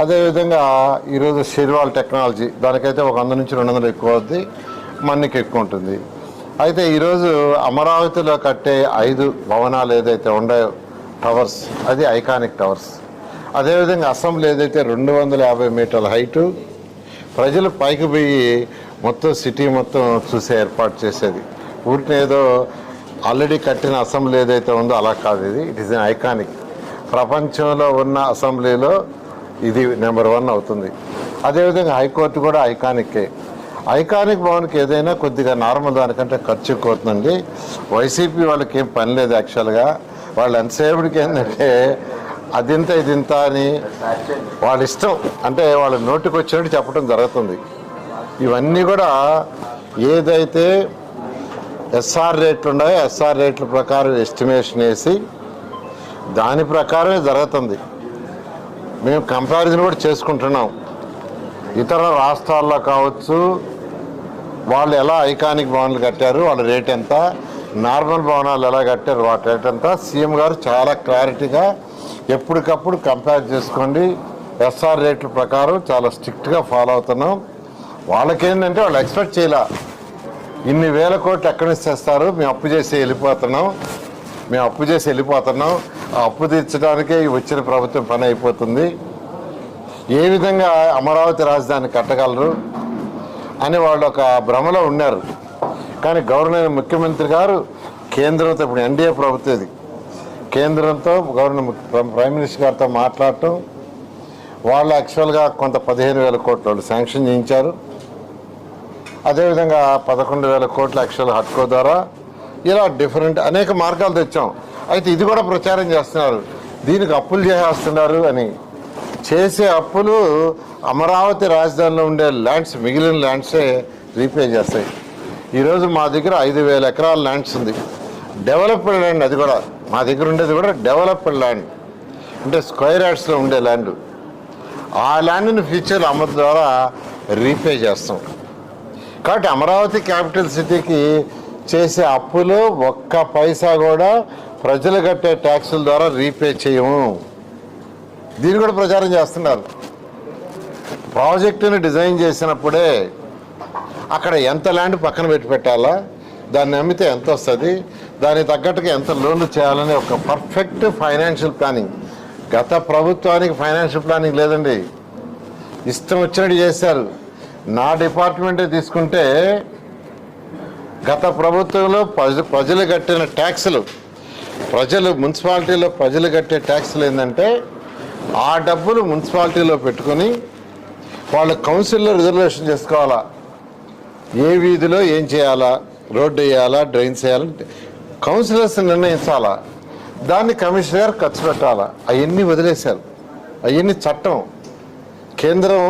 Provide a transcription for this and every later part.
అదేవిధంగా ఈరోజు షెర్వాల్ టెక్నాలజీ దానికైతే ఒక 100 నుంచి 200 ఎక్కువ అవుద్ది, మన్నికి ఎక్కువ ఉంటుంది. అయితే ఈరోజు అమరావతిలో కట్టే 5 భవనాలు ఏదైతే ఉన్నాయో టవర్స్, అది ఐకానిక్ టవర్స్. అదేవిధంగా అసెంబ్లీ ఏదైతే 250 మీటర్ల హైటు, ప్రజలు పైకి పోయి మొత్తం సిటీ మొత్తం చూసే ఏర్పాటు చేసేది. ఊరికి ఏదో ఆల్రెడీ కట్టిన అసెంబ్లీ ఏదైతే ఉందో అలా కాదు, ఇది ఇట్ ఈస్ ఐకానిక్. ప్రపంచంలో ఉన్న అసెంబ్లీలో ఇది నెంబర్ 1 అవుతుంది. అదేవిధంగా హైకోర్టు కూడా ఐకానిక్కే. ఐకానిక్ భవన్కి ఏదైనా కొద్దిగా నార్మల్ దానికంటే ఖర్చు ఎక్కువ అవుతుందండి. వైసీపీ వాళ్ళకి ఏం పని లేదు యాక్చువల్గా. వాళ్ళు ఎంతసేపటికి ఏంటంటే అదింత ఇదింత అని వాళ్ళ ఇష్టం, అంటే వాళ్ళ నోటికి వచ్చినట్టు చెప్పడం జరుగుతుంది. ఇవన్నీ కూడా ఏదైతే ఎస్ఆర్ రేట్లు ఉన్నాయో ఎస్ఆర్ రేట్ల ప్రకారం ఎస్టిమేషన్ వేసి దాని ప్రకారమే జరుగుతుంది. మేము కంపారిజన్ కూడా చేసుకుంటున్నాం. ఇతర రాష్ట్రాల్లో కావచ్చు, వాళ్ళు ఎలా ఐకానిక్ భవనాలు కట్టారు, వాళ్ళ రేట్ ఎంత, నార్మల్ భవనాలు ఎలా కట్టారు వాటి రేట్ ఎంత, సీఎం గారు చాలా క్లారిటీగా ఎప్పటికప్పుడు కంపేర్ చేసుకోండి. ఎస్ఆర్ రేట్ల ప్రకారం చాలా స్ట్రిక్ట్గా ఫాలో అవుతున్నాం. వాళ్ళకేంటంటే వాళ్ళు ఎక్స్పెక్ట్ చేయలే ఇన్ని వేల కోట్లు ఎక్కడి నుంచి తెస్తారు, మేము అప్పు చేసి వెళ్ళిపోతున్నాం, ఆ అప్పు తీర్చడానికే వచ్చిన ప్రభుత్వం పని అయిపోతుంది, ఏ విధంగా అమరావతి రాజధాని కట్టగలరు అని వాళ్ళు ఒక భ్రమలో ఉన్నారు. కానీ గవర్నర్ ముఖ్యమంత్రి గారు కేంద్రంతో, ఇప్పుడు ఎన్డీఏ ప్రభుత్వం ఇది, కేంద్రంతో ప్రైమ్ మినిస్టర్ గారితో మాట్లాడటం, వాళ్ళు యాక్చువల్గా కొంత 15,000 కోట్లు వాళ్ళు శాంక్షన్ చేయించారు. అదేవిధంగా 11,000 కోట్లు యాక్చువల్ హట్కో ద్వారా, ఇలా డిఫరెంట్ అనేక మార్గాలు తెచ్చాం. అయితే ఇది కూడా ప్రచారం చేస్తున్నారు, దీనికి అప్పులు చేసేస్తున్నారు అని. చేసే అప్పులు అమరావతి రాజధానిలో ఉండే ల్యాండ్స్, మిగిలిన ల్యాండ్సే రీపే చేస్తాయి. ఈరోజు మా దగ్గర 5,000 ఎకరాల ల్యాండ్స్ ఉంది, డెవలప్డ్ ల్యాండ్. అది కూడా మా దగ్గర ఉండేది కూడా డెవలప్డ్ ల్యాండ్, అంటే స్క్వేర్ యార్డ్స్లో ఉండే ల్యాండ్. ఆ ల్యాండ్ని ఫ్యూచర్ అమలు ద్వారా రీపే చేస్తాం. కాబట్టి అమరావతి క్యాపిటల్ సిటీకి చేసే అప్పులు ఒక్క పైసా కూడా ప్రజలు కట్టే ట్యాక్సుల ద్వారా రీపే చేయము. దీన్ని కూడా ప్రచారం చేస్తున్నారు. ప్రాజెక్టుని డిజైన్ చేసినప్పుడే అక్కడ ఎంత ల్యాండ్ పక్కన పెట్టాలా, దాన్ని అమ్మితే ఎంత వస్తుంది, దానికి తగ్గట్టుగా ఎంత లోన్లు చేయాలనే ఒక పర్ఫెక్ట్ ఫైనాన్షియల్ ప్లానింగ్. గత ప్రభుత్వానికి ఫైనాన్షియల్ ప్లానింగ్ లేదండి, ఇష్టం వచ్చినట్టు చేశారు. నా డిపార్ట్మెంటే తీసుకుంటే గత ప్రభుత్వంలో ప్రజలు కట్టిన ట్యాక్సులు, మున్సిపాలిటీలో ప్రజలు కట్టే ట్యాక్సులు ఏంటంటే ఆ డబ్బులు మున్సిపాలిటీలో పెట్టుకొని వాళ్ళు కౌన్సిల్లో రిజర్వేషన్ చేసుకోవాలా, ఏ వీధిలో ఏం చేయాలా, రోడ్డు వేయాలా, డ్రైన్స్ వేయాలంటే కౌన్సిలర్స్ నిర్ణయించాలా, దాన్ని కమిషనర్ గారు ఖర్చు పెట్టాలా. అవన్నీ వదిలేశారు. అవన్నీ చట్టం. కేంద్రం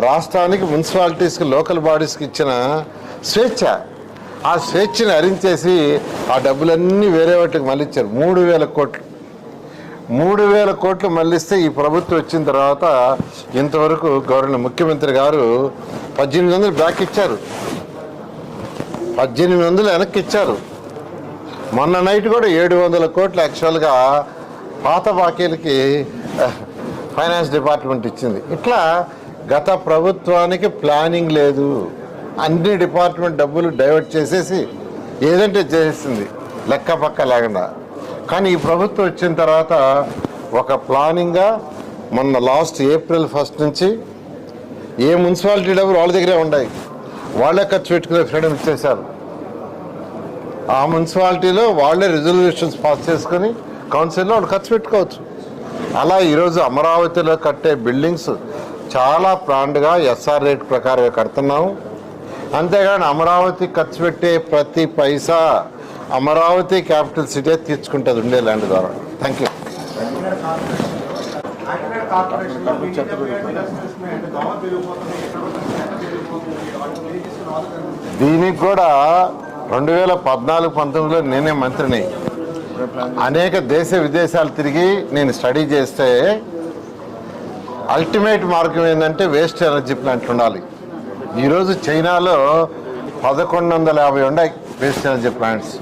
రాష్ట్రానికి, మున్సిపాలిటీస్కి, లోకల్ బాడీస్కి ఇచ్చిన స్వేచ్ఛ. ఆ స్వేచ్ఛని హరించేసి ఆ డబ్బులన్నీ వేరే వాటికి మళ్ళించారు. 3,000 కోట్లు 3,000 కోట్లు మళ్ళిస్తే ఈ ప్రభుత్వం వచ్చిన తర్వాత ఇంతవరకు గవర్నర్ ముఖ్యమంత్రి గారు 1,800 బ్యాక్ ఇచ్చారు, 1,800 వెనక్కి ఇచ్చారు. మొన్న నైట్ కూడా 700 కోట్లు యాక్చువల్గా పాత బాకీలకి ఫైనాన్స్ డిపార్ట్మెంట్ ఇచ్చింది. ఇట్లా గత ప్రభుత్వానికి ప్లానింగ్ లేదు, అన్ని డిపార్ట్మెంట్ డబ్బులు డైవర్ట్ చేసేసి ఏదంటే చేసేసింది లెక్క పక్క లేకుండా. కానీ ఈ ప్రభుత్వం వచ్చిన తర్వాత ఒక ప్లానింగ్గా మొన్న లాస్ట్ April 1 నుంచి ఏ మున్సిపాలిటీ డబ్బులు వాళ్ళ దగ్గరే ఉన్నాయి, వాళ్ళే ఖర్చు పెట్టుకునే ఫ్రీడమ్ ఇచ్చేశారు. ఆ మున్సిపాలిటీలో వాళ్ళే రిజల్యూషన్స్ పాస్ చేసుకొని కౌన్సిల్లో వాళ్ళు ఖర్చు పెట్టుకోవచ్చు. అలా ఈరోజు అమరావతిలో కట్టే బిల్డింగ్స్ చాలా ప్లాన్డ్గా ఎస్ఆర్ రేట్ ప్రకారంగా కడుతున్నాము. అంతేగాని అమరావతి ఖర్చు పెట్టే ప్రతి పైసా అమరావతి క్యాపిటల్ సిటీ తీర్చుకుంటుంది ఉండే ల్యాండ్ ద్వారా. Thank you. దీనికి కూడా 2014-19లో నేనే మంత్రిని. అనేక దేశ విదేశాలు తిరిగి నేను స్టడీ చేస్తే అల్టిమేట్ మార్గం ఏంటంటే వేస్ట్ ఎనర్జీ ప్లాంట్లు ఉండాలి. ఈరోజు చైనాలో 1,150 ఉన్నాయి వేస్ట్ ఎనర్జీ ప్లాంట్స్.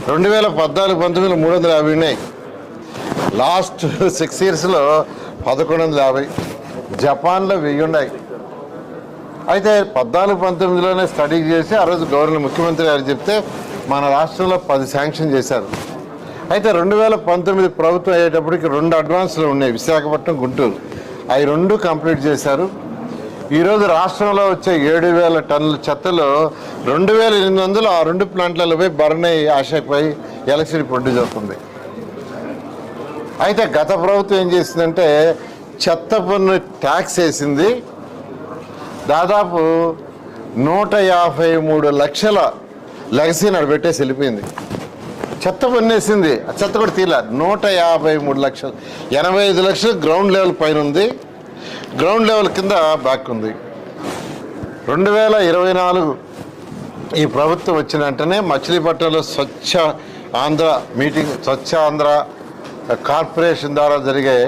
2014-19లో 350 ఉన్నాయి. లాస్ట్ 6 yearsలో 1,150. జపాన్లో 1000 ఉన్నాయి. అయితే 14-19లోనే స్టడీ చేసి ఆ రోజు గవర్నర్ ముఖ్యమంత్రి గారు చెప్తే మన రాష్ట్రంలో 10 శాంక్షన్ చేశారు. అయితే 2019 ప్రభుత్వం అయ్యేటప్పటికి 2 అడ్వాన్స్లు ఉన్నాయి, విశాఖపట్నం, గుంటూరు. అవి 2 కంప్లీట్ చేశారు. ఈరోజు రాష్ట్రంలో వచ్చే 7,000 టన్నుల చెత్తలో 2,800 ఆ 2 ప్లాంట్లలో పోయి బర్న్ ఆశపై ఎలక్ట్రిసిటీ ప్రొడ్యూస్ అవుతుంది. అయితే గత ప్రభుత్వం ఏం చేసిందంటే చెత్త పన్ను ట్యాక్స్ వేసింది, దాదాపు 153 లక్షల లెగసీని అక్కడ పెట్టేసి వెళ్ళిపోయింది. చెత్త పన్ను వేసింది, ఆ చెత్త కూడా తీల 153 లక్షలు, 85 లక్షలు గ్రౌండ్ లెవెల్ పైన ఉంది, గ్రౌండ్ లెవెల్ కింద బ్యాక్ ఉంది. 2024 ఈ ప్రభుత్వం వచ్చిన వెంటనే మచిలీపట్నంలో స్వచ్ఛ ఆంధ్ర మీటింగ్, స్వచ్ఛ ఆంధ్ర కార్పొరేషన్ ద్వారా జరిగే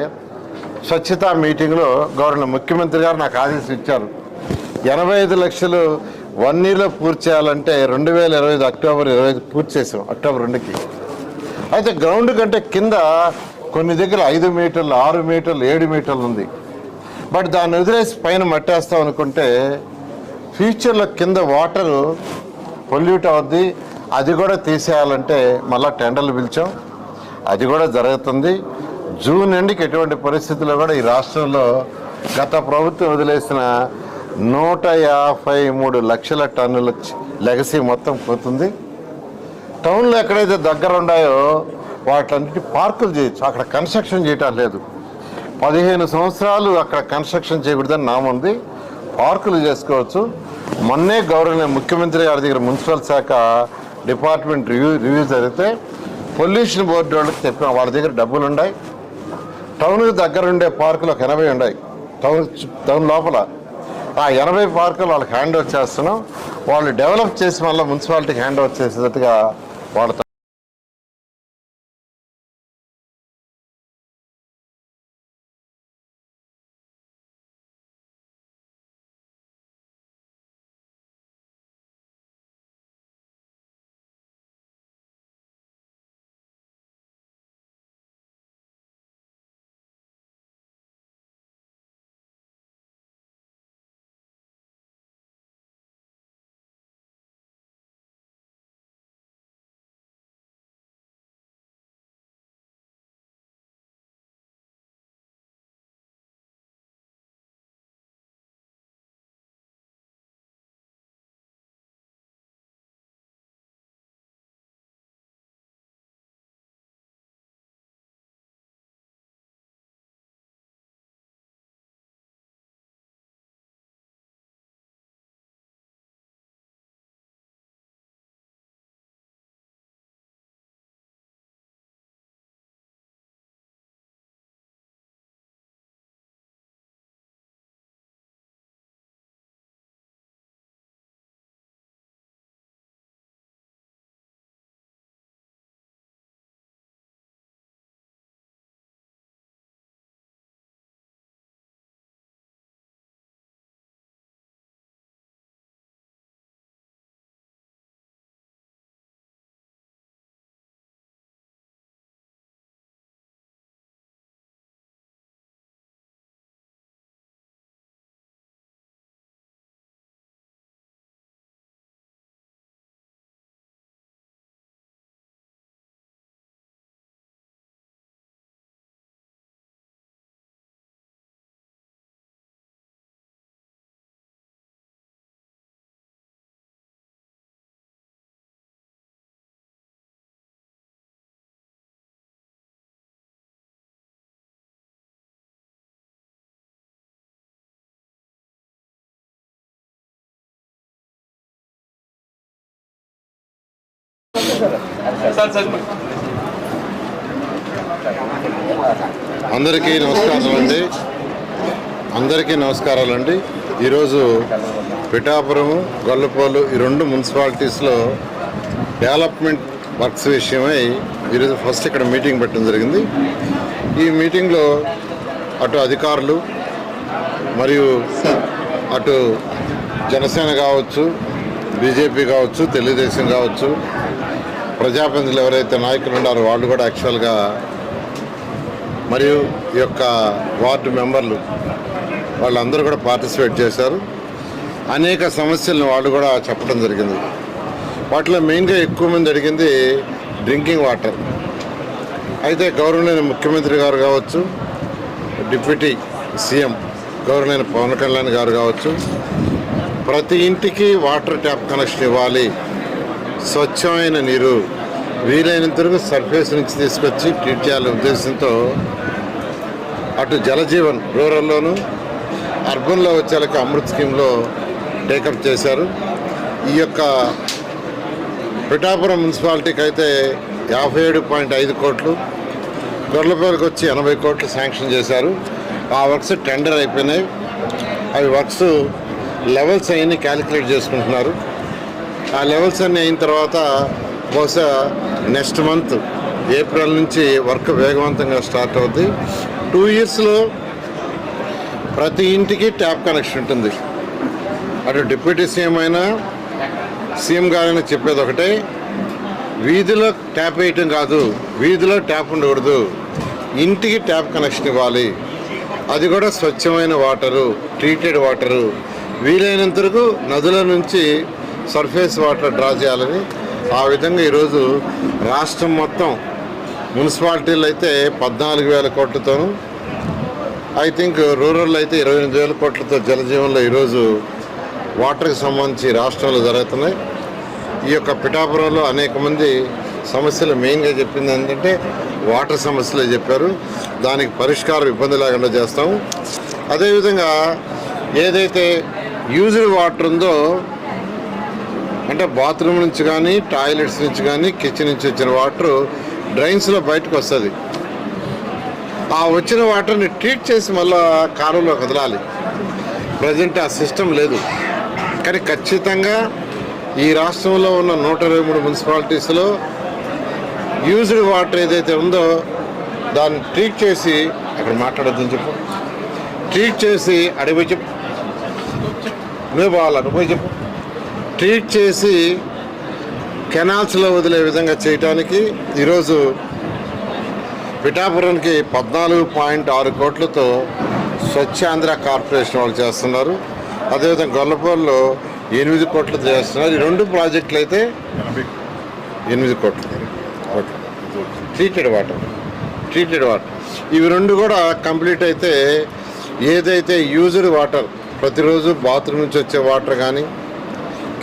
స్వచ్ఛతా మీటింగ్లో గవర్నర్ ముఖ్యమంత్రి గారు నాకు ఆదేశం ఇచ్చారు. 85 లక్షలు 1 yearలో పూర్తి చేయాలంటే 2025 అక్టోబర్ 25 పూర్తి చేసాం, అక్టోబర్ 2కి. అయితే గ్రౌండ్ కంటే కింద కొన్ని దగ్గర 5 మీటర్లు, 6 మీటర్లు, 7 మీటర్లు ఉంది. బట్ దాన్ని వదిలేసి పైన మట్టేస్తాం అనుకుంటే ఫ్యూచర్లో కింద వాటరు పొల్యూట్ అవుద్ది. అది కూడా తీసేయాలంటే మళ్ళీ టెండర్లు పిలిచాం, అది కూడా జరుగుతుంది. జూన్ ఎండ్కి ఎటువంటి పరిస్థితుల్లో కూడా ఈ రాష్ట్రంలో గత ప్రభుత్వం వదిలేసిన 153 లక్షల టన్నుల లెగసీ మొత్తం పోతుంది. టౌన్లో ఎక్కడైతే దగ్గర ఉన్నాయో వాటన్నిటి పార్కులు చేయొచ్చు, అక్కడ కన్స్ట్రక్షన్ చేయటం లేదు. 15 సంవత్సరాలు అక్కడ కన్స్ట్రక్షన్ చేయకూడదని నాముంది, పార్కులు చేసుకోవచ్చు. మొన్నే గవర్నర్ ముఖ్యమంత్రి గారి దగ్గర మున్సిపల్ శాఖ డిపార్ట్మెంట్ రివ్యూ జరిగితే పొల్యూషన్ బోర్డు వాళ్ళకి చెప్పిన వాళ్ళ దగ్గర డబ్బులు ఉన్నాయి. టౌన్కి దగ్గర ఉండే పార్కులు ఒక 80 ఉన్నాయి టౌన్ లోపల. ఆ 80 పార్కులు వాళ్ళకి హ్యాండ్ ఓవర్ చేస్తున్నాం. వాళ్ళు డెవలప్ చేసి మళ్ళీ మున్సిపాలిటీకి హ్యాండ్ ఓవర్ చేసేటట్టుగా వాళ్ళతో అందరికీ నమస్కారాలండి. ఈరోజు పిఠాపురము, గొల్లపోలు ఈ 2 మున్సిపాలిటీస్లో డెవలప్మెంట్ వర్క్స్ విషయమై ఈరోజు ఫస్ట్ ఇక్కడ మీటింగ్ పెట్టడం జరిగింది. ఈ మీటింగ్లో అటు అధికారులు మరియు అటు జనసేన కావచ్చు, బీజేపీ కావచ్చు, తెలుగుదేశం కావచ్చు, ప్రజాప్రతినిధులు ఎవరైతే నాయకులు ఉన్నారో వాళ్ళు కూడా యాక్చువల్గా, మరియు ఈ యొక్క వార్డు మెంబర్లు వాళ్ళందరూ కూడా పార్టిసిపేట్ చేశారు. అనేక సమస్యలను వాళ్ళు కూడా చెప్పడం జరిగింది. వాటిలో మెయిన్గా ఎక్కువ మంది అడిగింది డ్రింకింగ్ వాటర్. అయితే గౌరవనీయ ముఖ్యమంత్రి గారు కావచ్చు, డిప్యూటీ సీఎం గౌరవనీయ పవన్ కళ్యాణ్ గారు కావచ్చు, ప్రతి ఇంటికి వాటర్ ట్యాప్ కనెక్షన్ ఇవ్వాలి, స్వచ్ఛమైన నీరు వీలైనంత వరకు సర్ఫేస్ నుంచి తీసుకొచ్చి ట్రీట్ చేయాలనే ఉద్దేశంతో అటు జలజీవన్ రూరల్లోను అర్బన్లో వచ్చేలకు అమృత్ స్కీమ్లో టేకప్ చేశారు. ఈ యొక్క పిఠాపురం మున్సిపాలిటీకి అయితే 57.5 కోట్లు, గొర్లపల్లికి వచ్చి 80 కోట్లు శాంక్షన్ చేశారు. ఆ వర్క్స్ టెండర్ అయిపోయినాయి. అవి వర్క్స్ లెవెల్స్ అన్నీ క్యాలిక్యులేట్ చేసుకుంటున్నారు. ఆ లెవెల్స్ అన్నీ అయిన తర్వాత బహుశా నెక్స్ట్ మంత్ ఏప్రిల్ నుంచి వర్క్ వేగవంతంగా స్టార్ట్ అవుద్ది. 2 ఇయర్స్లో ప్రతి ఇంటికి ట్యాప్ కనెక్షన్ ఉంటుంది. అటు డిప్యూటీ సీఎం అయినా సీఎం గారైనా చెప్పేది ఒకటే, వీధిలో ట్యాప్ వేయటం కాదు, వీధిలో ట్యాప్ ఉండకూడదు, ఇంటికి ట్యాప్ కనెక్షన్ ఇవ్వాలి. అది కూడా స్వచ్ఛమైన వాటరు, ట్రీటెడ్ వాటరు, వీలైనంత వరకు నదుల నుంచి సర్ఫేస్ వాటర్ డ్రా చేయాలని ఆ విధంగా ఈరోజు రాష్ట్రం మొత్తం మున్సిపాలిటీలు అయితే 14,000 కోట్లతోనూ, ఐ థింక్ రూరల్ అయితే 28,000 కోట్లతో జలజీవన్లో ఈరోజు వాటర్కి సంబంధించి రాష్ట్రంలో జరుగుతున్నాయి. ఈ యొక్క పిఠాపురంలో అనేక మంది సమస్యలు మెయిన్గా చెప్పింది ఏంటంటే వాటర్ సమస్యలే చెప్పారు. దానికి పరిష్కారం ఇబ్బంది లేకుండా చేస్తాము. అదేవిధంగా ఏదైతే యూజ్డ్ వాటర్ ఉందో, అంటే బాత్రూమ్ నుంచి కానీ, టాయిలెట్స్ నుంచి కానీ, కిచెన్ నుంచి వచ్చిన వాటర్ డ్రైన్స్లో బయటకు వస్తుంది. ఆ వచ్చిన వాటర్ని ట్రీట్ చేసి మళ్ళీ కాలువలో వదలాలి. ప్రజెంట్ ఆ సిస్టమ్ లేదు. కానీ ఖచ్చితంగా ఈ రాష్ట్రంలో ఉన్న 123 మున్సిపాలిటీస్లో యూజ్డ్ వాటర్ ఏదైతే ఉందో దాన్ని ట్రీట్ చేసి, అక్కడ మాట్లాడొద్దని చెప్పు, ట్రీట్ చేసి అడిగిపోయి చెప్పు, నువ్వు పోవాలని పోయి చెప్పు, ట్రీట్ చేసి కెనాల్స్లో వదిలే విధంగా చేయడానికి ఈరోజు పిఠాపురానికి 14.6 కోట్లతో స్వచ్ఛాంధ్ర కార్పొరేషన్ వాళ్ళు చేస్తున్నారు. అదేవిధంగా గొల్లపూర్లో 8 కోట్లతో చేస్తున్నారు. ఈ 2 ప్రాజెక్టులు అయితే 8 కోట్లు. ట్రీటెడ్ వాటర్ ఇవి 2 కూడా కంప్లీట్ అయితే ఏదైతే యూజ్డ్ వాటర్ ప్రతిరోజు బాత్రూమ్ నుంచి వచ్చే వాటర్ కానీ,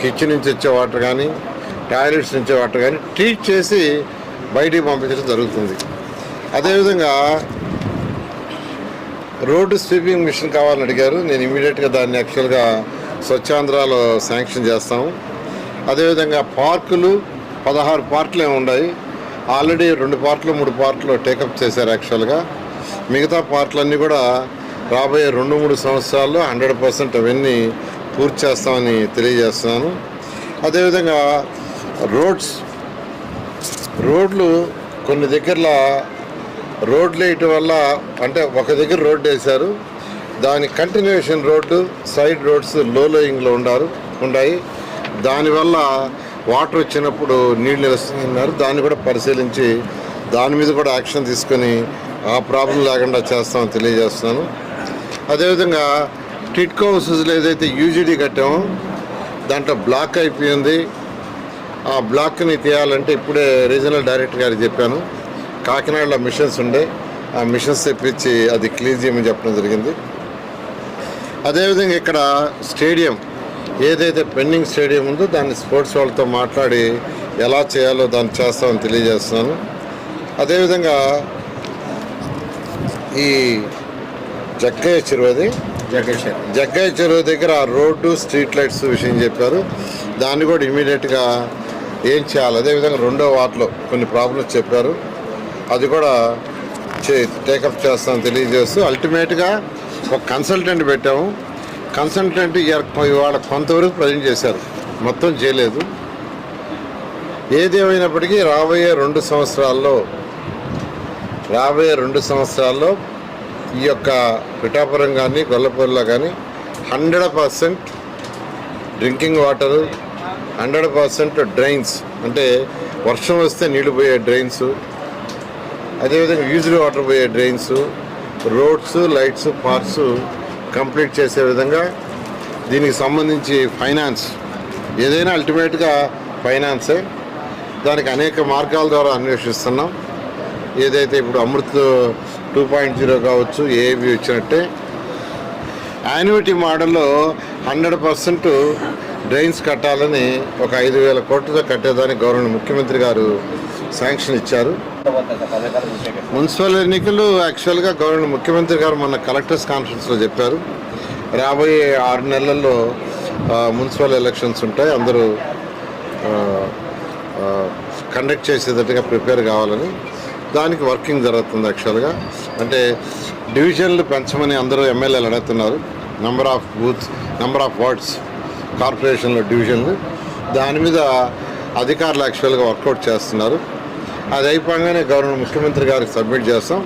కిచెన్ నుంచి వచ్చే వాటర్ కానీ, టాయిలెట్స్ నుంచి వాటర్ కానీ ట్రీట్ చేసి బయటికి పంపించడం జరుగుతుంది. అదేవిధంగా రోడ్డు స్వీపింగ్ మిషన్ కావాలని అడిగారు. నేను ఇమీడియట్గా దాన్ని యాక్చువల్గా స్వచ్ఛాంధ్రాలో శాంక్షన్ చేస్తాము. అదేవిధంగా పార్కులు 16 పార్కులు ఏమి ఉన్నాయి, ఆల్రెడీ 2 పార్కులు 3 పార్కులు టేకప్ చేశారు. యాక్చువల్గా మిగతా పార్కులన్నీ కూడా రాబోయే 2-3 సంవత్సరాల్లో 100% అవన్నీ పూర్తి చేస్తామని తెలియజేస్తున్నాను. అదేవిధంగా రోడ్లు కొన్ని దగ్గరలో రోడ్లు వేయటం వల్ల, అంటే ఒక దగ్గర రోడ్డు వేశారు, దాని కంటిన్యూషన్ రోడ్డు సైడ్ రోడ్స్ లోయింగ్లో ఉన్నాయి. దానివల్ల వాటర్ వచ్చినప్పుడు నీళ్ళు నిలుస్తున్నారు. దాన్ని కూడా పరిశీలించి దాని మీద కూడా యాక్షన్ తీసుకొని ఆ ప్రాబ్లం లేకుండా చేస్తామని తెలియజేస్తున్నాను. అదేవిధంగా టిట్కో హౌసెస్లో ఏదైతే యూజీడీ కట్టామో దాంట్లో బ్లాక్ అయిపోయింది. ఆ బ్లాక్ని తీయాలంటే ఇప్పుడే రీజనల్ డైరెక్టర్ గారికి చెప్పాను. కాకినాడలో మిషన్స్ ఉండే, ఆ మిషన్స్ తెప్పించి అది క్లీన్ చేయమని చెప్పడం జరిగింది. అదేవిధంగా ఇక్కడ స్టేడియం ఏదైతే పెండింగ్ స్టేడియం ఉందో దాన్ని స్పోర్ట్స్ వాళ్ళతో మాట్లాడి ఎలా చేయాలో దాన్ని చేస్తామని తెలియజేస్తున్నాను. అదేవిధంగా ఈ జగ్గయ్య చెరువు దగ్గర రోడ్డు స్ట్రీట్ లైట్స్ విషయం చెప్పారు. దాన్ని కూడా ఇమీడియట్గా ఏం చేయాలి. అదేవిధంగా 2వ వార్డులో కొన్ని ప్రాబ్లమ్స్ చెప్పారు, అది కూడా టేకప్ చేస్తామని తెలియజేస్తూ అల్టిమేట్గా ఒక కన్సల్టెంట్ పెట్టాము. కన్సల్టెంట్ ఇవాళ కొంతవరకు ప్రజెంట్ చేశారు, మొత్తం చేయలేదు. ఏదేమైనప్పటికీ రాబోయే 2 సంవత్సరాల్లో ఈ యొక్క పిఠాపురం కానీ గొల్లపూర్లో కానీ 100% డ్రింకింగ్ వాటరు, 100% డ్రైన్స్, అంటే వర్షం వస్తే నీళ్లు పోయే డ్రైన్స్, అదేవిధంగా యూజ్డ్ వాటర్ పోయే drains, roads, lights, parks complete చేసే విధంగా దీనికి సంబంధించి ఫైనాన్స్ ఏదైనా అల్టిమేట్గా ఫైనాన్సే, దానికి అనేక మార్గాల ద్వారా అన్వేషిస్తున్నాం. ఏదైతే ఇప్పుడు అమృత్ 2.0 కావచ్చు, ఏవి వచ్చినట్టే యాన్యుటీ మోడల్లో 100% డ్రైన్స్ కట్టాలని ఒక 5,000 కోట్లతో కట్టేదానికి గవర్నమెంట్ ముఖ్యమంత్రి గారు శాంక్షన్ ఇచ్చారు. మున్సిపల్ ఎన్నికలు యాక్చువల్గా గవర్నమెంట్ ముఖ్యమంత్రి గారు మొన్న కలెక్టర్స్ కాన్ఫరెన్స్లో చెప్పారు, రాబోయే 6 నెలల్లో మున్సిపల్ ఎలక్షన్స్ ఉంటాయి, అందరూ కండక్ట్ చేసేటట్టుగా ప్రిపేర్ కావాలని. దానికి వర్కింగ్ జరుగుతుంది. యాక్చువల్గా అంటే డివిజన్లు పెంచమని అందరూ ఎమ్మెల్యేలు అడుగుతున్నారు, number of booths, number of wards, కార్పొరేషన్లో డివిజన్లు. దాని మీద అధికారులు యాక్చువల్గా వర్కౌట్ చేస్తున్నారు. అది అయిపోగానే గవర్నమెంట్ ముఖ్యమంత్రి గారికి సబ్మిట్ చేస్తాం.